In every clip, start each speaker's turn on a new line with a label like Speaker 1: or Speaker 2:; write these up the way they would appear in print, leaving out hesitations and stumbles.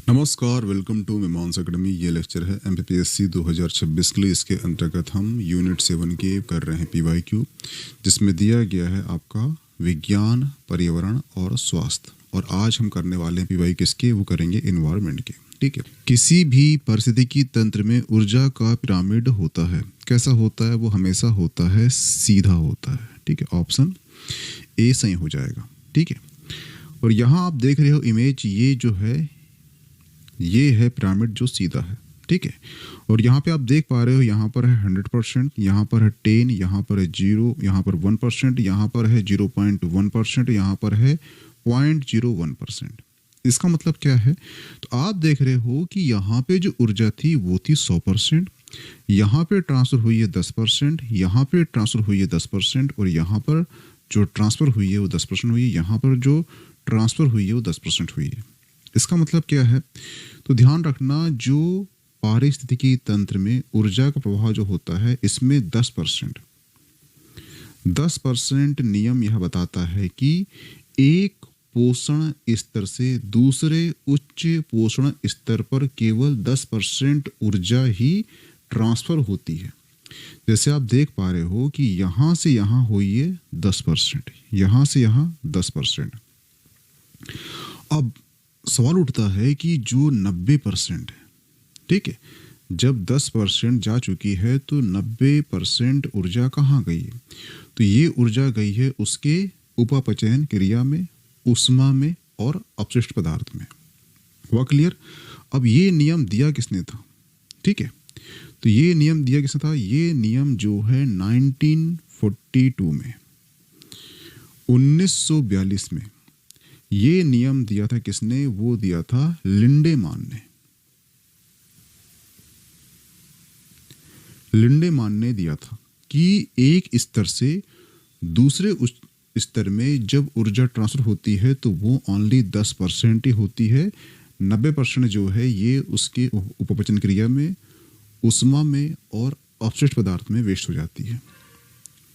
Speaker 1: नमस्कार, welcome to मीमांस academy. ये lecture है एमपीपीएससी 2026 के लिए। इसके अंतर्गत हम यूनिट 7 के कर रहे हैं पीवाईक्यू, जिसमें दिया गया है आपका विज्ञान, पर्यावरण और स्वास्थ्य। और आज हम करने वाले हैं पीवाई किसके, वो करेंगे इन्वायरमेंट के। ठीक है। किसी भी पारिस्थितिकी तंत्र में ऊर्जा का पिरामिड होता है। कैसा होता है? वो हमेशा होता है सीधा होता है। ठीक है, ऑप्शन ए सही हो जाएगा। ठीक है। और यहाँ आप देख रहे हो इमेज, ये जो है ये है पिरामिड जो सीधा है। ठीक है। और यहाँ पे आप देख पा रहे हो, यहाँ पर है 100%, यहाँ पर है 10, यहाँ पर है 0, यहाँ पर 1%, यहाँ पर है 0.1%, यहाँ पर है 0.01%। इसका मतलब क्या है? तो आप देख रहे हो कि यहाँ पे जो ऊर्जा थी वो थी 100%, यहाँ पे ट्रांसफर हुई है 10%, यहाँ पे ट्रांसफर हुई है 10%, और यहाँ पर जो ट्रांसफर हुई है वो 10% हुई है, यहाँ पर जो ट्रांसफर हुई है वो 10% हुई है। इसका मतलब क्या है? तो ध्यान रखना, जो पारिस्थितिकी तंत्र में ऊर्जा का प्रवाह जो होता है, इसमें 10% नियम यह बताता है कि एक पोषण स्तर से दूसरे उच्च पोषण स्तर पर केवल 10% ऊर्जा ही ट्रांसफर होती है। जैसे आप देख पा रहे हो कि यहाँ से यहाँ हुई है 10%, यहाँ से यहाँ 10%। अब सवाल उठता है कि जो 90% है, ठीक है, जब 10% जा चुकी है तो 90% ऊर्जा कहाँ गई है? तो ये ऊर्जा गई है उसके उपापचयन क्रिया में, ऊष्मा में और अपशिष्ट पदार्थ में। हुआ क्लियर? अब ये नियम दिया किसने था? ठीक है, तो ये नियम दिया किसने था? ये नियम जो है 1942 में, 1942 में ये नियम दिया था किसने? वो दिया था लिंडेमान ने। लिंडेमान ने दिया था कि एक स्तर से दूसरे स्तर में जब ऊर्जा ट्रांसफर होती है तो वो ओनली 10% ही होती है। 90% जो है ये उसके उपपचन क्रिया में, ऊष्मा में और अपशिष्ट पदार्थ में वेस्ट हो जाती है।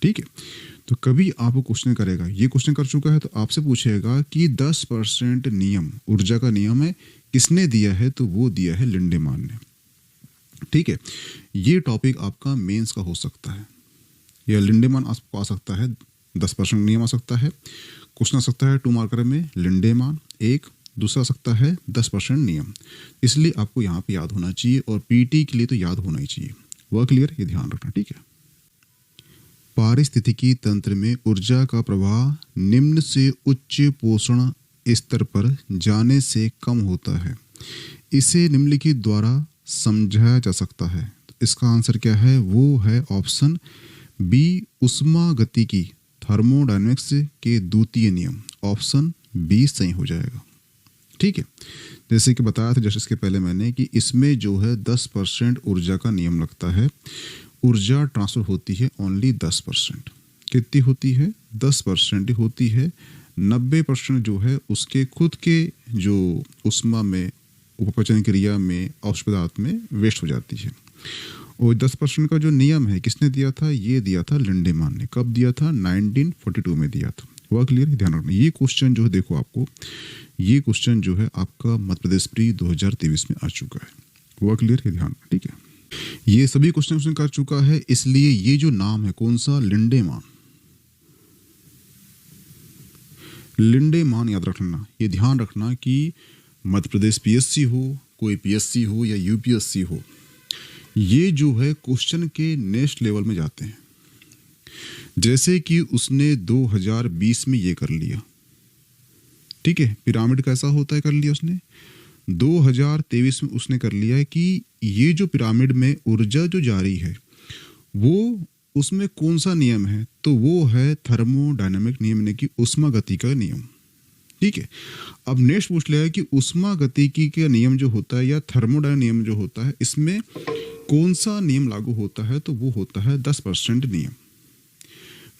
Speaker 1: ठीक है। तो कभी आपको क्वेश्चन करेगा, ये क्वेश्चन कर चुका है तो आपसे पूछेगा कि 10% नियम, ऊर्जा का नियम है, किसने दिया है? तो वो दिया है लिंडेमान ने। ठीक है। ये टॉपिक आपका मेंस का हो सकता है, या लिंडेमान आपको आ सकता है, 10% नियम आ सकता है। क्वेश्चन आ सकता है 2 मार्कर में लिंडेमान एक, दूसरा आ सकता है 10% नियम। इसलिए आपको यहाँ पे याद होना चाहिए, और पीटी के लिए तो याद होना ही चाहिए। वह क्लियर? ये ध्यान रखना। ठीक है। पारिस्थितिकी तंत्र में ऊर्जा का प्रवाह निम्न से उच्च पोषण स्तर पर जाने से कम होता है। इसे निम्नलिखित द्वारा समझाया जा सकता है। तो इसका आंसर क्या है? वो है ऑप्शन बी, ऊष्मागतिकी, थर्मोडायनेमिक्स के द्वितीय नियम। ऑप्शन बी सही हो जाएगा। ठीक है। जैसे कि बताया था जस्ट इसके पहले मैंने कि इसमें जो है 10% ऊर्जा का नियम लगता है। ऊर्जा ट्रांसफर होती है ओनली 10%। कितनी होती है? 10% ही होती है। 90% जो है उसके खुद के जो ऊष्मा में, उपपचन क्रिया में, अपशिष्ट पदार्थ में वेस्ट हो जाती है। और 10% का जो नियम है किसने दिया था? ये दिया था लिंडेमान ने। कब दिया था? 1942 में दिया था। वह क्लियर? ध्यान रखना। ये क्वेश्चन जो है, देखो आपको ये क्वेश्चन जो है आपका मध्य प्रदेश प्री 2023 में आ चुका है। वह क्लियर? ध्यान रखना। ठीक है। ये सभी क्वेश्चन कर चुका है, इसलिए ये जो नाम है कौन सा? लिंडेमान। लिंडेमान याद रखना। ये ध्यान रखना कि मध्य प्रदेश पीएससी हो, कोई पीएससी हो या यूपीएससी हो, ये जो है क्वेश्चन के नेक्स्ट लेवल में जाते हैं। जैसे कि उसने 2020 में ये कर लिया। ठीक है। पिरामिड कैसा होता है कर लिया उसने। 2023 में उसने कर लिया है कि ये जो पिरामिड में ऊर्जा जो जा रही है वो उसमें कौन सा नियम है? तो वो है थर्मोडायनामिक नियम, यानी कि ऊष्मागतिकी का नियम। ठीक है। अब नेक्स्ट पूछ लिया है कि ऊष्मागतिकी का नियम जो होता है या थर्मोडायनामिक नियम जो होता है, इसमें कौन सा नियम लागू होता है? तो वो होता है 10% नियम।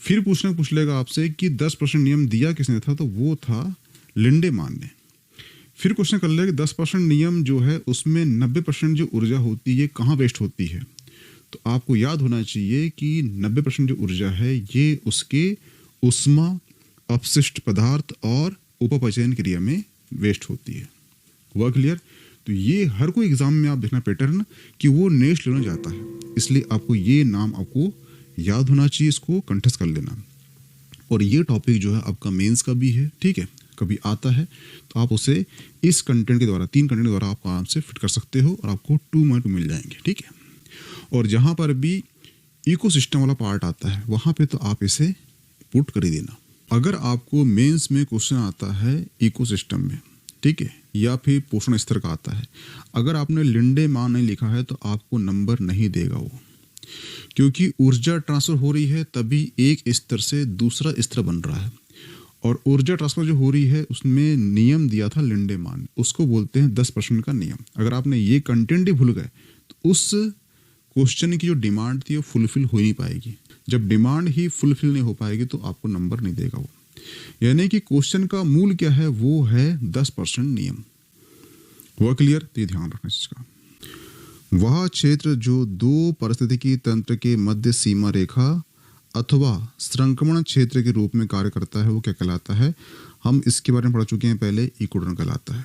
Speaker 1: फिर पूछ लेगा आपसे कि 10% नियम दिया किसने था? तो वो था लिंडेमान ने। फिर क्वेश्चन कर लेगा कि 10% नियम जो है उसमें 90% जो ऊर्जा होती है कहाँ वेस्ट होती है? तो आपको याद होना चाहिए कि 90% जो ऊर्जा है ये उसके ऊष्मा, अपशिष्ट पदार्थ और उपपचयन क्रिया में वेस्ट होती है। हुआ क्लियर? तो ये हर कोई एग्जाम में आप देखना पैटर्न कि वो नेक्स्ट लेवल जाता है, इसलिए आपको ये नाम आपको याद होना चाहिए, इसको कंठस्थ कर लेना। और ये टॉपिक जो है आपका मेंस का भी है, ठीक है, कभी आता है तो आप उसे इस कंटेंट के द्वारा 3 कंटेंट के द्वारा आप आराम से फिट कर सकते हो और आपको 2 मार्क मिल जाएंगे, ठीक है। और जहाँ पर भी इकोसिस्टम वाला पार्ट आता है वहाँ पे तो आप इसे पुट कर ही देना। अगर आपको मेंस में क्वेश्चन आता है इकोसिस्टम में, ठीक है, या फिर पोषण स्तर का आता है, अगर आपने लिंडे मान नहीं लिखा है तो आपको नंबर नहीं देगा वो, क्योंकि ऊर्जा ट्रांसफर हो रही है तभी एक स्तर से दूसरा स्तर बन रहा है। और ऊर्जा ट्रांसफर जो हो रही है उसमें नियम दिया था लिंडे मान, उसको बोलते हैं 10% का नियम। अगर आपने ये कंटेंट ही भूल गए तो उस क्वेश्चन की जो डिमांड थी वो फुलफिल हो नहीं पाएगी। जब डिमांड ही फुलफिल नहीं हो पाएगी तो आपको नंबर नहीं देगा वो। यानी कि क्वेश्चन का मूल क्या है, वो है 10% नियम। हुआ क्लियर? तो ये ध्यान रखना इसका। वह क्षेत्र जो 2 पारिस्थितिकी तंत्र के मध्य सीमा रेखा अथवा संक्रमण क्षेत्र के रूप में कार्य करता है वो क्या कहलाता है? हम इसके बारे में पढ़ चुके हैं पहले, इक्वेटोरियल कहलाता है।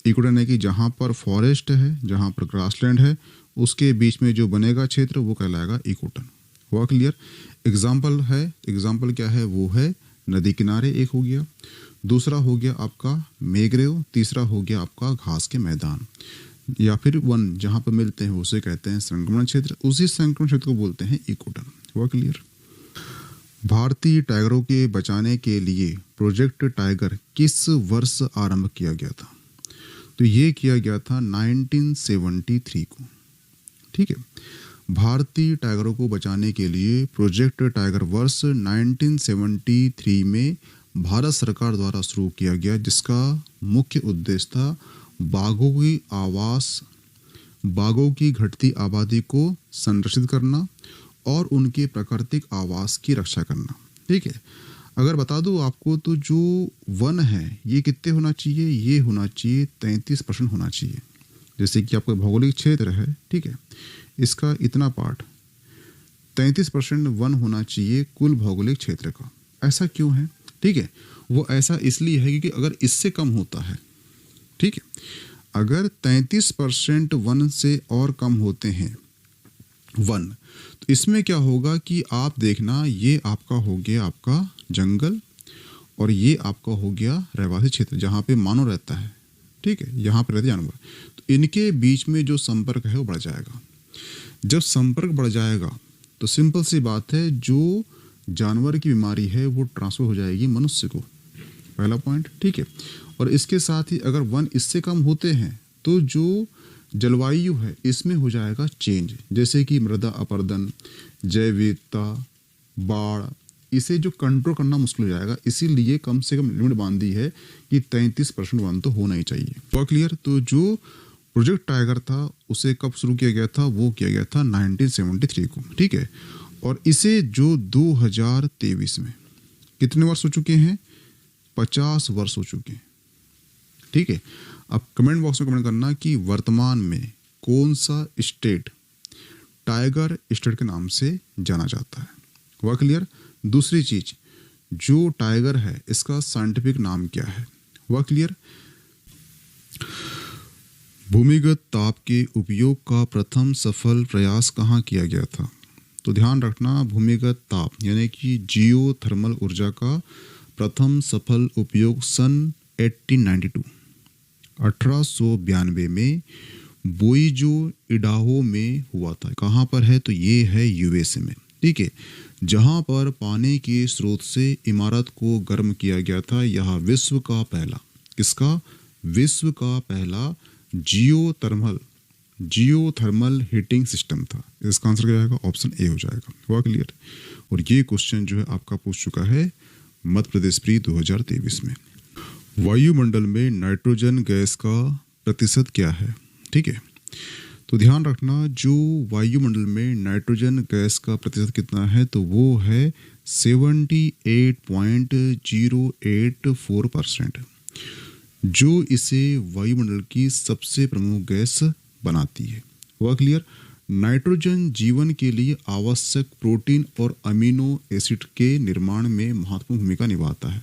Speaker 1: इक्वेटर है कि जहाँ पर फॉरेस्ट है, जहाँ पर ग्रासलैंड है, उसके बीच में जो बनेगा क्षेत्र वो कहलाएगा इक्वेटर। हुआ क्लियर? एग्जाम्पल है, एग्जाम्पल क्या है, वो है नदी किनारे, एक हो गया, दूसरा हो गया आपका मेघरेव, तीसरा हो गया आपका घास के मैदान या फिर वन जहाँ पर मिलते हैं उसे कहते हैं संक्रमण क्षेत्र, उसी संक्रमण क्षेत्र को बोलते हैं इक्वेटर। हुआ क्लियर? भारतीय टाइगरों के बचाने के लिए प्रोजेक्ट टाइगर किस वर्ष आरंभ किया गया था? तो ये किया गया था 1973 को, ठीक है। भारतीय टाइगरों को बचाने के लिए प्रोजेक्ट टाइगर वर्ष 1973 में भारत सरकार द्वारा शुरू किया गया, जिसका मुख्य उद्देश्य था बाघों की घटती आबादी को संरक्षित करना और उनके प्राकृतिक आवास की रक्षा करना, ठीक है। अगर बता दूं आपको तो जो वन है ये कितने होना चाहिए, ये होना चाहिए 33% होना चाहिए। जैसे कि आपका भौगोलिक क्षेत्र है, ठीक है, इसका इतना पार्ट 33% वन होना चाहिए कुल भौगोलिक क्षेत्र का। ऐसा क्यों है? ठीक है, वो ऐसा इसलिए है क्योंकि अगर इससे कम होता है, ठीक है, अगर 33% वन से और कम होते हैं वन, तो इसमें क्या होगा कि आप देखना, ये आपका हो गया आपका जंगल और ये आपका हो गया रहवासी क्षेत्र जहाँ पे मानव रहता है, ठीक है, यहाँ पे रहते जानवर, तो इनके बीच में जो संपर्क है वो बढ़ जाएगा। जब संपर्क बढ़ जाएगा तो सिंपल सी बात है, जो जानवर की बीमारी है वो ट्रांसफर हो जाएगी मनुष्य को, पहला पॉइंट, ठीक है। और इसके साथ ही अगर वन इससे कम होते हैं तो जो जलवायु है इसमें हो जाएगा चेंज, जैसे कि मृदा अपरदन, जैव विविधता, बाढ़, इसे जो कंट्रोल करना मुश्किल हो जाएगा। इसीलिए कम से कम लिमिट बांधी है कि 33% वन तो होना ही चाहिए। तो क्लियर? तो जो प्रोजेक्ट टाइगर था उसे कब शुरू किया गया था? वो किया गया था 1973 को, ठीक है। और इसे जो 2023 में कितने वर्ष हो चुके हैं? 50 वर्ष हो चुके हैं, ठीक है। अब कमेंट बॉक्स में कमेंट करना कि वर्तमान में कौन सा स्टेट टाइगर स्टेट के नाम से जाना जाता है। हुआ क्लियर? दूसरी चीज, जो टाइगर है इसका साइंटिफिक नाम क्या है? हुआ क्लियर? भूमिगत ताप के उपयोग का प्रथम सफल प्रयास कहाँ किया गया था? तो ध्यान रखना, भूमिगत ताप यानी कि जियो थर्मल ऊर्जा का प्रथम सफल उपयोग सन 1892 में बोईजो इडाहो में हुआ था। कहाँ पर है? तो ये है यूएसए में, ठीक है, जहाँ पर पानी के स्रोत से इमारत को गर्म किया गया था। यह विश्व का पहला, किसका? विश्व का पहला जियोथर्मल हीटिंग सिस्टम था। इसका आंसर क्या जाएगा? ऑप्शन ए हो जाएगा। हुआ क्लियर? और ये क्वेश्चन जो है आपका पूछ चुका है मध्य प्रदेश प्री 2023 में। वायुमंडल में नाइट्रोजन गैस का प्रतिशत क्या है? ठीक है, तो ध्यान रखना, जो वायुमंडल में नाइट्रोजन गैस का प्रतिशत कितना है? तो वो है 78.084%, जो इसे वायुमंडल की सबसे प्रमुख गैस बनाती है। हुआ क्लियर? नाइट्रोजन जीवन के लिए आवश्यक प्रोटीन और अमीनो एसिड के निर्माण में महत्वपूर्ण भूमिका निभाता है।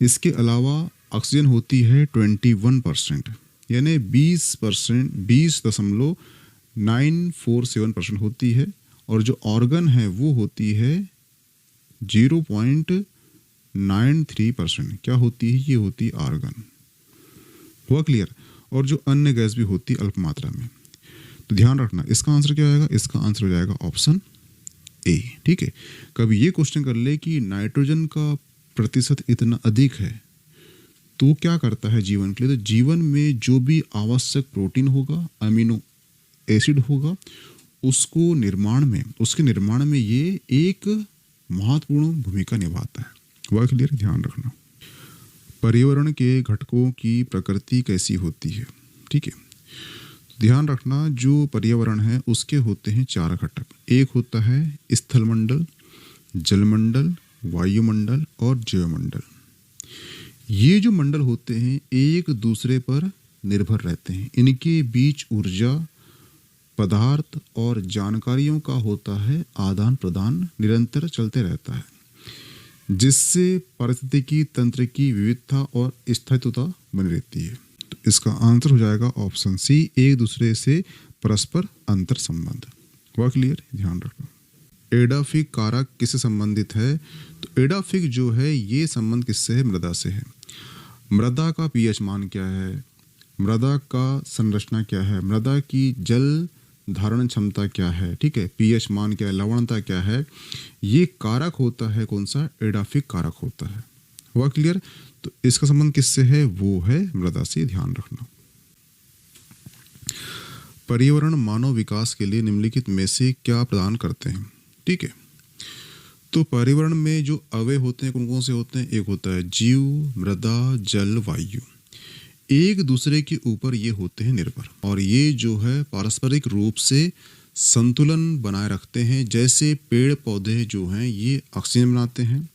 Speaker 1: इसके अलावा ऑक्सीजन होती है 21%, यानी 20%, 20.947% होती है, और जो ऑर्गन है वो होती है 0.93%। क्या होती है? ये होती है आर्गन। हुआ क्लियर? और जो अन्य गैस भी होती है अल्प मात्रा में। तो ध्यान रखना, इसका आंसर क्या आएगा? इसका आंसर हो जाएगा ऑप्शन ए। ठीक है, कभी ये क्वेश्चन कर ले कि नाइट्रोजन का प्रतिशत इतना अधिक है तो क्या करता है जीवन के लिए? तो जीवन में जो भी आवश्यक प्रोटीन होगा, अमीनो एसिड होगा, उसके निर्माण में ये एक महत्वपूर्ण भूमिका निभाता है। वह क्लियर? ध्यान रखना। पर्यावरण के घटकों की प्रकृति कैसी होती है? ठीक है, ध्यान रखना, जो पर्यावरण है उसके होते हैं 4 घटक। एक होता है स्थलमंडल, जलमंडल, वायुमंडल और जैवमंडल। ये जो मंडल होते हैं एक दूसरे पर निर्भर रहते हैं। इनके बीच ऊर्जा, पदार्थ और जानकारियों का होता है आदान प्रदान निरंतर चलते रहता है, जिससे पारिस्थितिकी तंत्र की विविधता और स्थायित्वता बनी रहती है। तो इसका आंसर हो जाएगा ऑप्शन सी, एक दूसरे से परस्पर अंतर संबंध। हुआ क्लियर? ध्यान रखना। एडाफिक कारक किससे संबंधित है? तो एडाफिक जो है ये संबंध किससे है? मृदा से है। मृदा का पीएच मान क्या है? मृदा का संरचना क्या है? मृदा की जल धारण क्षमता क्या है? ठीक है, पीएच मान क्या है? लवणता क्या है? ये कारक होता है कौन सा? एडाफिक कारक होता है। हुआ क्लियर? तो इसका संबंध किससे है? वो है मृदा से। ध्यान रखना। पर्यावरण मानव विकास के लिए निम्नलिखित में से क्या प्रदान करते हैं? ठीक है, तो पर्यावरण में जो अवयव होते हैं कौन कौन से होते हैं? एक होता है जीव, मृदा, जल, वायु। एक दूसरे के ऊपर ये होते हैं निर्भर, और ये जो है पारस्परिक रूप से संतुलन बनाए रखते हैं। जैसे पेड़ पौधे जो हैं ये ऑक्सीजन बनाते हैं,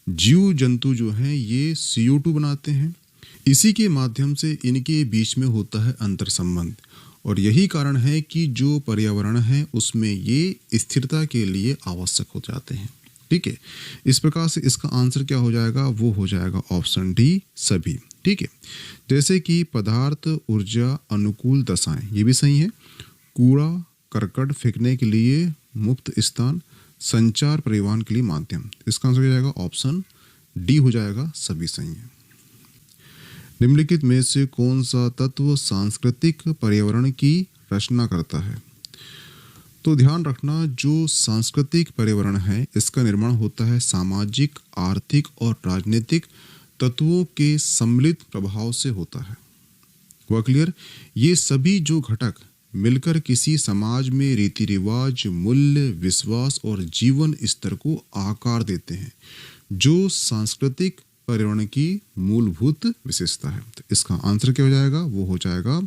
Speaker 1: जीव जंतु जो हैं ये CO2 बनाते हैं। इसी के माध्यम से इनके बीच में होता है अंतर संबंध, और यही कारण है कि जो पर्यावरण है उसमें ये स्थिरता के लिए आवश्यक हो जाते हैं। ठीक है, इस प्रकार से इसका आंसर क्या हो जाएगा? वो हो जाएगा ऑप्शन डी, सभी। ठीक है, जैसे कि पदार्थ, ऊर्जा, अनुकूल दशाएं, ये भी सही है। कूड़ा करकट फेंकने के लिए मुफ्त स्थान, संचार परिवहन के लिए माध्यम। इसका आंसर क्या हो जाएगा? ऑप्शन डी हो जाएगा, सभी सही है। निम्नलिखित में से कौन सा तत्व सांस्कृतिक पर्यावरण की रचना करता है? तो ध्यान रखना, जो सांस्कृतिक पर्यावरण है इसका निर्माण होता है सामाजिक, आर्थिक और राजनीतिक तत्वों के सम्मिलित प्रभाव से होता है। हुआ क्लियर? ये सभी जो घटक मिलकर किसी समाज में रीति रिवाज, मूल्य, विश्वास और जीवन स्तर को आकार देते हैं, जो सांस्कृतिक पर्यावरण की मूलभूत विशेषता है। तो इसका आंसर क्या हो जाएगा? वो हो जाएगा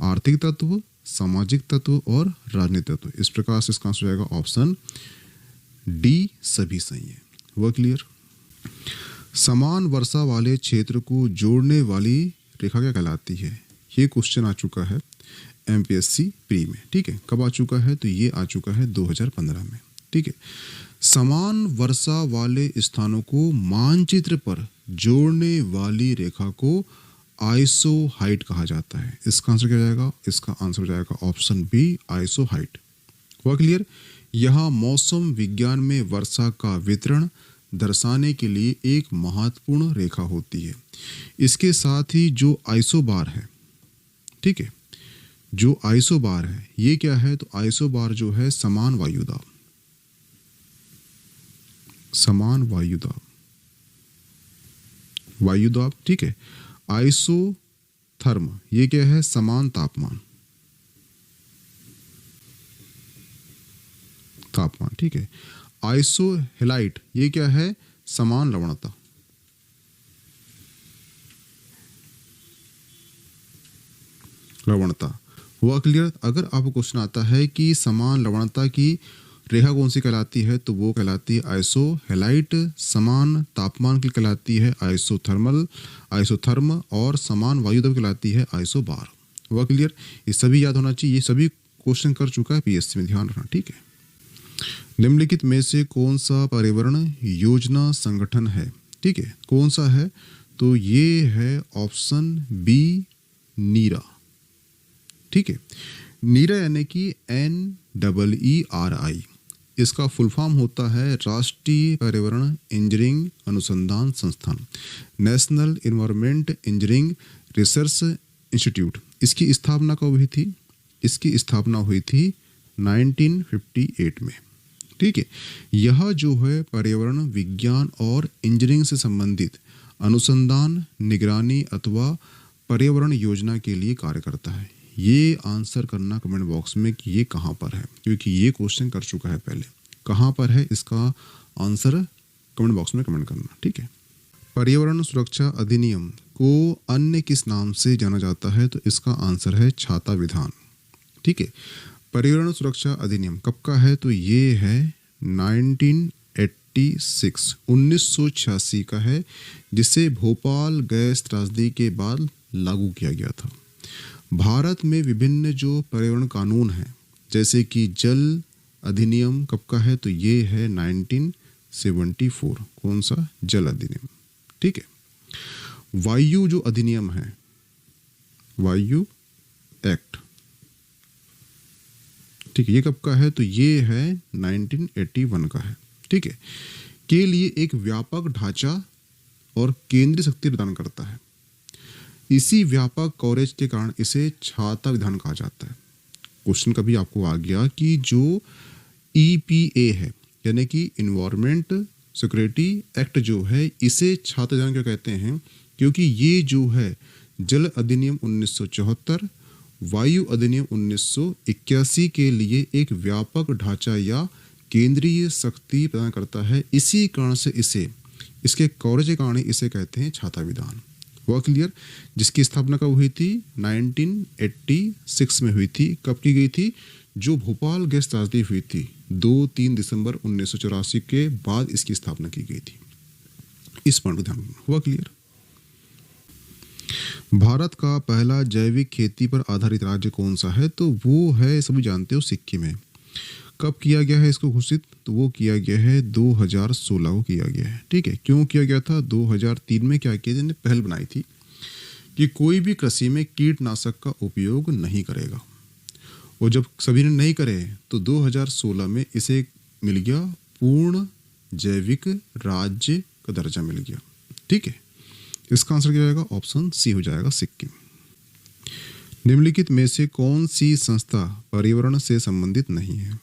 Speaker 1: आर्थिक तत्व, सामाजिक तत्व और राजनीतिक तत्व। इस प्रकार से इसका आंसर हो जाएगा ऑप्शन डी, सभी सही है। हुआ क्लियर? समान वर्षा वाले क्षेत्र को जोड़ने वाली रेखा क्या कहलाती है? ये क्वेश्चन आ चुका है MPSC प्री में। ठीक है, कब आ चुका है? तो ये आ चुका है 2015 में। ठीक है, समान वर्षा वाले स्थानों को मानचित्र पर जोड़ने वाली रेखा को आइसोहाइट कहा जाता है। इसका आंसर क्या हो जाएगा? इसका आंसर हो जाएगा ऑप्शन बी, आइसोहाइट। हुआ क्लियर? यहाँ मौसम विज्ञान में वर्षा का वितरण दर्शाने के लिए एक महत्वपूर्ण रेखा होती है। इसके साथ ही जो आइसोबार है, ठीक है, जो आइसोबार है ये क्या है? तो आइसोबार जो है समान वायुदाब, समान वायुदाब। ठीक है, आइसोथर्म ये क्या है? समान तापमान। ठीक है, आइसोहेलाइट ये क्या है? समान लवणता। हुआ क्लियर? अगर आपको क्वेश्चन आता है कि समान लवणता की रेखा कौन सी कहलाती है, तो वो कहलाती है आइसोहेलाइट। समान तापमान की कहलाती है आइसोथर्म, और समान वायुदाब कहलाती है आइसोबार। हुआ क्लियर? ये सभी याद होना चाहिए, ये सभी क्वेश्चन कर चुका है PSC में, ध्यान रखना। ठीक है, निम्नलिखित में से कौन सा पर्यावरण योजना संगठन है? ठीक है, कौन सा है? तो ये है ऑप्शन बी, नीरा। ठीक है, नीरा यानी कि NEERI, इसका फुल फॉर्म होता है राष्ट्रीय पर्यावरण इंजीनियरिंग अनुसंधान संस्थान, national environment engineering research institute. इसकी स्थापना कब हुई थी? इसकी स्थापना हुई थी 1958 में। ठीक है, यह जो है पर्यावरण विज्ञान और इंजीनियरिंग से संबंधित अनुसंधान, निगरानी अथवा पर्यावरण योजना के लिए कार्य करता है। ये आंसर करना कमेंट बॉक्स में कि ये कहाँ पर है, क्योंकि ये क्वेश्चन कर चुका है पहले। कहाँ पर है इसका आंसर कमेंट बॉक्स में कमेंट करना। ठीक है, पर्यावरण सुरक्षा अधिनियम को अन्य किस नाम से जाना जाता है? तो इसका आंसर है छाता विधान। ठीक है, पर्यावरण सुरक्षा अधिनियम कब का है? तो ये है 1986 का है, जिसे भोपाल गैस त्रासदी के बाद लागू किया गया था। भारत में विभिन्न जो पर्यावरण कानून हैं, जैसे कि जल अधिनियम कब का है? तो ये है 1974। कौन सा? जल अधिनियम। ठीक है, वायु जो अधिनियम है, वायु एक्ट, ठीक है, ये कब का है? तो ये है 1981 का है। ठीक है, के लिए एक व्यापक ढांचा और केंद्रीय शक्ति प्रदान करता है। इसी व्यापक कवरेज के कारण इसे छाता विधान कहा जाता है। क्वेश्चन कभी आपको आ गया कि जो EPA है, यानी कि इन्वायरमेंट सिक्योरिटी एक्ट जो है, इसे छाता विधान क्यों कहते हैं? क्योंकि ये जो है जल अधिनियम 1974, वायु अधिनियम 1981 के लिए एक व्यापक ढांचा या केंद्रीय शक्ति प्रदान करता है। इसी कारण से इसे, इसके कवरेज के कारण इसे कहते हैं छाता विधान। हुआ क्लियर? जिसकी स्थापना कब हुई थी? 1986 में हुई थी। कब की गई थी? जो भोपाल गैस त्रासदी हुई थी 2-3 दिसंबर 1984 के बाद इसकी स्थापना की गई थी। इस पॉइंट को ध्यान रखना। हुआ क्लियर? भारत का पहला जैविक खेती पर आधारित राज्य कौन सा है? तो वो है, सभी जानते हो, सिक्किम है। कब किया गया है इसको घोषित? तो वो किया गया है 2016 को किया गया है। ठीक है, क्यों किया गया था? 2003 में क्या किया, जिन्हें पहल बनाई थी कि कोई भी कृषि में कीटनाशक का उपयोग नहीं करेगा। और जब सभी ने नहीं करे तो 2016 में इसे मिल गया पूर्ण जैविक राज्य का दर्जा मिल गया। ठीक है, इसका आंसर क्या जाएगा? ऑप्शन सी हो जाएगा, सिक्किम। निम्नलिखित में से कौन सी संस्था पर्यावरण से संबंधित नहीं है?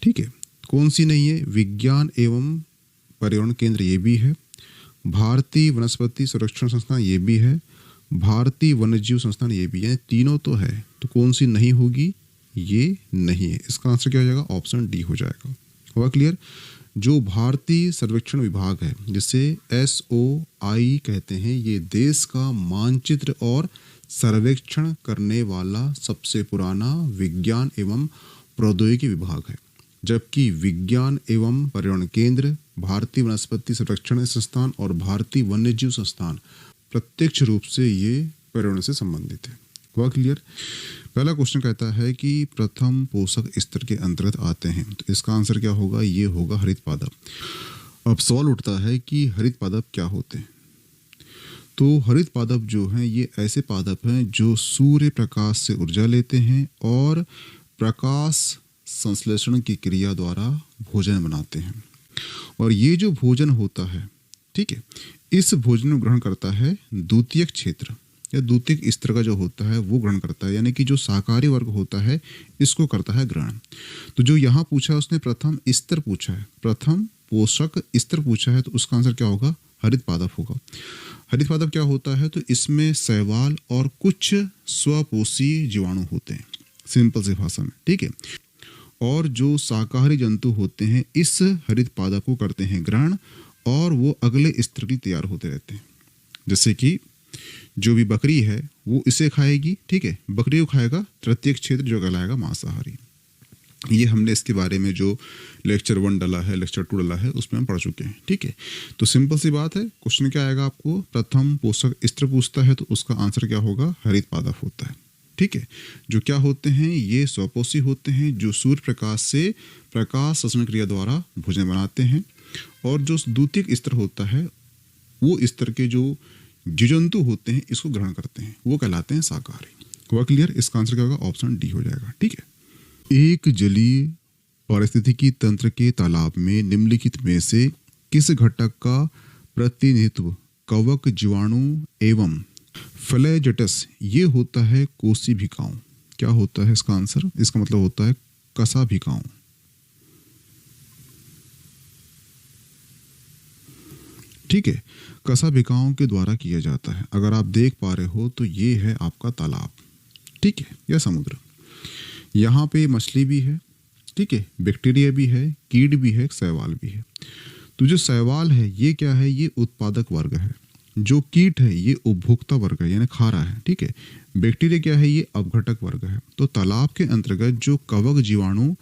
Speaker 1: ठीक है, कौन सी नहीं है? विज्ञान एवं पर्यावरण केंद्र ये भी है, भारतीय वनस्पति संरक्षण संस्थान ये भी है, भारतीय वन्यजीव संस्थान ये भी है। तीनों तो है, तो कौन सी नहीं होगी? ये नहीं है। इसका आंसर क्या हो जाएगा? ऑप्शन डी हो जाएगा। हुआ क्लियर? जो भारतीय सर्वेक्षण विभाग है, जिसे SOI कहते हैं, ये देश का मानचित्र और सर्वेक्षण करने वाला सबसे पुराना विज्ञान एवं प्रौद्योगिकी विभाग है। जबकि विज्ञान एवं पर्यावरण केंद्र, भारतीय वनस्पति संरक्षण संस्थान और भारतीय वन्यजीव संस्थान प्रत्यक्ष रूप से ये पर्यावरण से संबंधित है। हुआ क्लियर? पहला क्वेश्चन कहता है कि प्रथम पोषक स्तर के अंतर्गत आते हैं, तो इसका आंसर क्या होगा? ये होगा हरित पादप। अब सवाल उठता है कि हरित पादप क्या होते हैं? तो हरित पादप जो हैं, ये ऐसे पादप हैं जो सूर्य प्रकाश से ऊर्जा लेते हैं और प्रकाश संश्लेषण की क्रिया द्वारा भोजन बनाते हैं। और ये जो भोजन होता है, ठीक है, इस भोजन को ग्रहण करता है द्वितीयक क्षेत्र या द्वितीयक स्तर का जो होता है वो ग्रहण करता है, यानी कि जो शाकाहारी वर्ग होता है इसको करता है ग्रहण। तो जो यहाँ पूछा है उसने प्रथम स्तर पूछा है, प्रथम पोषक स्तर पूछा है, तो उसका आंसर क्या होगा? हरित पादप होगा। हरित पादप क्या होता है? तो इसमें शैवाल और कुछ स्वपोषी जीवाणु होते हैं, सिंपल सी भाषा में। ठीक है, और जो शाकाहारी जंतु होते हैं इस हरित पादप को करते हैं ग्रहण और वो अगले स्तर के लिए तैयार होते रहते हैं। जैसे कि जो भी बकरी है वो इसे खाएगी, ठीक है, बकरी को खाएगा तृतीयक क्षेत्र जो कहलाएगा मांसाहारी। ये हमने इसके बारे में जो लेक्चर 1 डाला है, लेक्चर 2 डाला है, उसमें हम पढ़ चुके हैं। ठीक है, तो सिंपल सी बात है। क्वेश्चन क्या आएगा आपको? प्रथम पोषक स्तर पूछता है, तो उसका आंसर क्या होगा? हरित पादप होता है। ठीक है, जो क्या होते हैं? ये स्वपोषी होते हैं, जो सूर्य प्रकाश से प्रकाश संश्लेषण क्रिया द्वारा भोजन बनाते हैं। और जो द्वितीयक स्तर होता है वो स्तर के जो जीव जंतु होते हैं इसको ग्रहण करते हैं, वो कहलाते हैं शाकाहारी। हुआ क्लियर? इसका आंसर क्या होगा? ऑप्शन डी हो जाएगा। ठीक है। एक जलीय पारिस्थितिकी तंत्र के तालाब में निम्नलिखित में से किस घटक का प्रतिनिधित्व कवक, जीवाणु एवं फ्लैजेटस ये होता है? कोशिभिकाओं। क्या होता है इसका आंसर? इसका मतलब होता है कशाभिकाओं। ठीक है, कशाभिकाओं के द्वारा किया जाता है। अगर आप देख पा रहे हो तो ये है आपका तालाब, ठीक है, या समुद्र। यहाँ पे मछली भी है, ठीक है, बैक्टीरिया भी है, कीट भी है, शैवाल भी है। तो जो शैवाल है ये क्या है? ये उत्पादक वर्ग है। जो कीट है ये उपभोक्ता वर्ग है, यानी खारा है। ठीक है। बैक्टीरिया क्या है? ये अपघटक वर्ग है। तो तालाब के अंतर्गत जो कवक, जीवाणु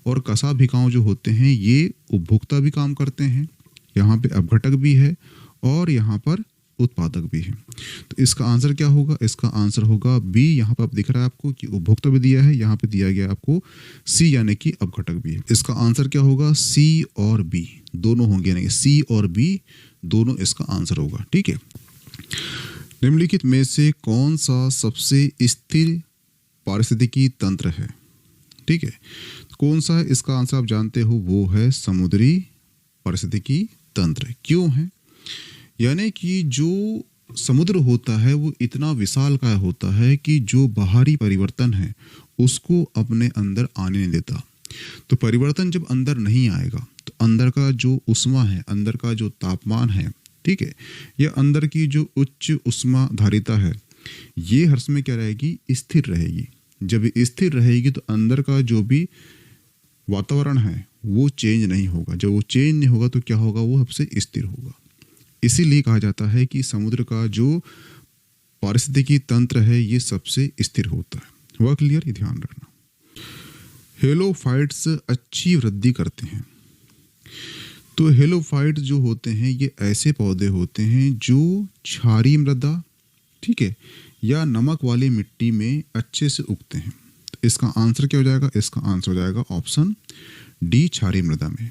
Speaker 1: और कशाभिकाओं जो होते हैं ये उपभोक्ता भी काम करते हैं, यहाँ पे अपघटक भी है और यहाँ पर उत्पादक भी है। तो इसका आंसर क्या होगा? इसका आंसर होगा बी। यहाँ पर आप दिख रहा है आपको कि उपभोक्ता भी दिया है, यहाँ पे दिया गया आपको सी यानी कि अपघटक भी है। इसका आंसर क्या होगा? सी और बी दोनों होंगे, यानी सी और बी दोनों इसका आंसर होगा। ठीक है। निम्नलिखित में से कौन सा सबसे स्थिर पारिस्थितिकी तंत्र है? ठीक है, कौन सा है? इसका आंसर आप जानते हो, वो है समुद्री पारिस्थितिकी तंत्र। क्यों है? यानी कि जो समुद्र होता है वो इतना विशालकाय होता है कि जो बाहरी परिवर्तन है उसको अपने अंदर आने नहीं देता। तो परिवर्तन जब अंदर नहीं आएगा तो अंदर का जो उष्मा है, अंदर का जो तापमान है, ठीक है, या अंदर की जो उच्च उष्मा धारिता है, ये हर समय क्या रहेगी? स्थिर रहेगी। जब ये स्थिर रहेगी तो अंदर का जो भी वातावरण है वो चेंज नहीं होगा। जब वो चेंज नहीं होगा तो क्या होगा? वो सबसे स्थिर होगा। इसीलिए कहा जाता है कि समुद्र का जो पारिस्थितिकी तंत्र है ये सबसे स्थिर होता है। हुआ क्लियर? ये ध्यान रखना। हेलोफाइट्स अच्छी वृद्धि करते हैं। तो हेलोफाइट जो होते हैं ये ऐसे पौधे होते हैं जो क्षारीय मृदा, ठीक है, या नमक वाली मिट्टी में अच्छे से उगते हैं। तो इसका आंसर क्या हो जाएगा? इसका आंसर हो जाएगा ऑप्शन डी, क्षारीय मृदा में।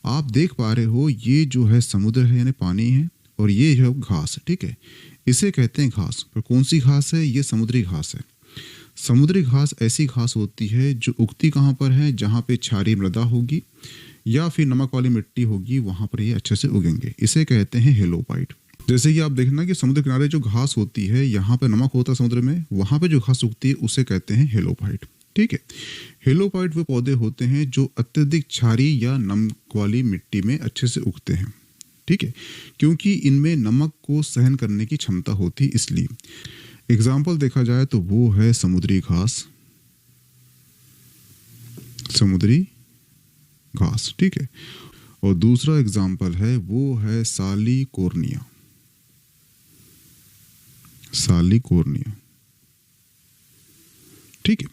Speaker 1: आप देख पा रहे हो ये जो है समुद्र है यानी पानी है, और ये है घास, ठीक है, इसे कहते हैं घास। पर कौन सी घास है? ये समुद्री घास है। समुद्री घास ऐसी घास होती है जो उगती कहाँ पर है? जहाँ पे क्षारीय मृदा होगी या फिर नमक वाली मिट्टी होगी, वहाँ पर ये अच्छे से उगेंगे। इसे कहते हैं हेलोफाइट। जैसे कि आप देखना कि समुद्र किनारे जो घास होती है, यहाँ पे नमक होता है समुद्र में, वहाँ पे जो घास उगती है उसे कहते हैं हेलोफाइट। ठीक है। हेलोफाइट वो पौधे होते हैं जो अत्यधिक क्षारीय या नमक वाली मिट्टी में अच्छे से उगते हैं। ठीक है, क्योंकि इनमें नमक को सहन करने की क्षमता होती है, इसलिए। एग्जाम्पल देखा जाए तो वो है समुद्री घास, समुद्री घास, ठीक है। और दूसरा एग्जाम्पल है वो है सालिकोर्निया, सालिकोर्निया, ठीक है।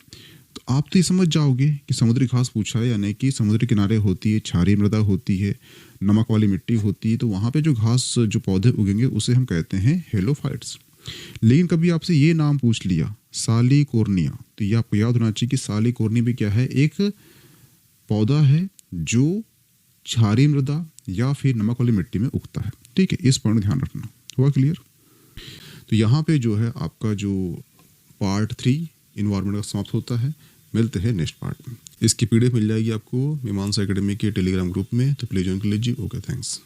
Speaker 1: तो आप तो ये समझ जाओगे कि समुद्री घास पूछा है, यानी कि समुद्र किनारे होती है, क्षारीय मृदा होती है, नमक वाली मिट्टी होती है, तो वहाँ पे जो घास जो पौधे उगेंगे उसे हम कहते हैं हेलोफाइट्स। लेकिन कभी आपसे ये नाम पूछ लिया सालिकोर्निया, तो ये आपको याद होना चाहिए कि सालिकोर्निया भी क्या है? एक पौधा है जो क्षारीय मृदा या फिर नमक वाली मिट्टी में उगता है। ठीक है, इस पॉइंट ध्यान रखना। हुआ क्लियर? तो यहाँ पे जो है आपका जो पार्ट 3 इन्वायरमेंट का समाप्त होता है। मिलते हैं नेक्स्ट पार्ट में। इसकी पीडीएफ मिल जाएगी आपको मीमांसा एकेडमी के टेलीग्राम ग्रुप में, तो प्लीज ज्वाइन कर लीजिए। Okay, thanks.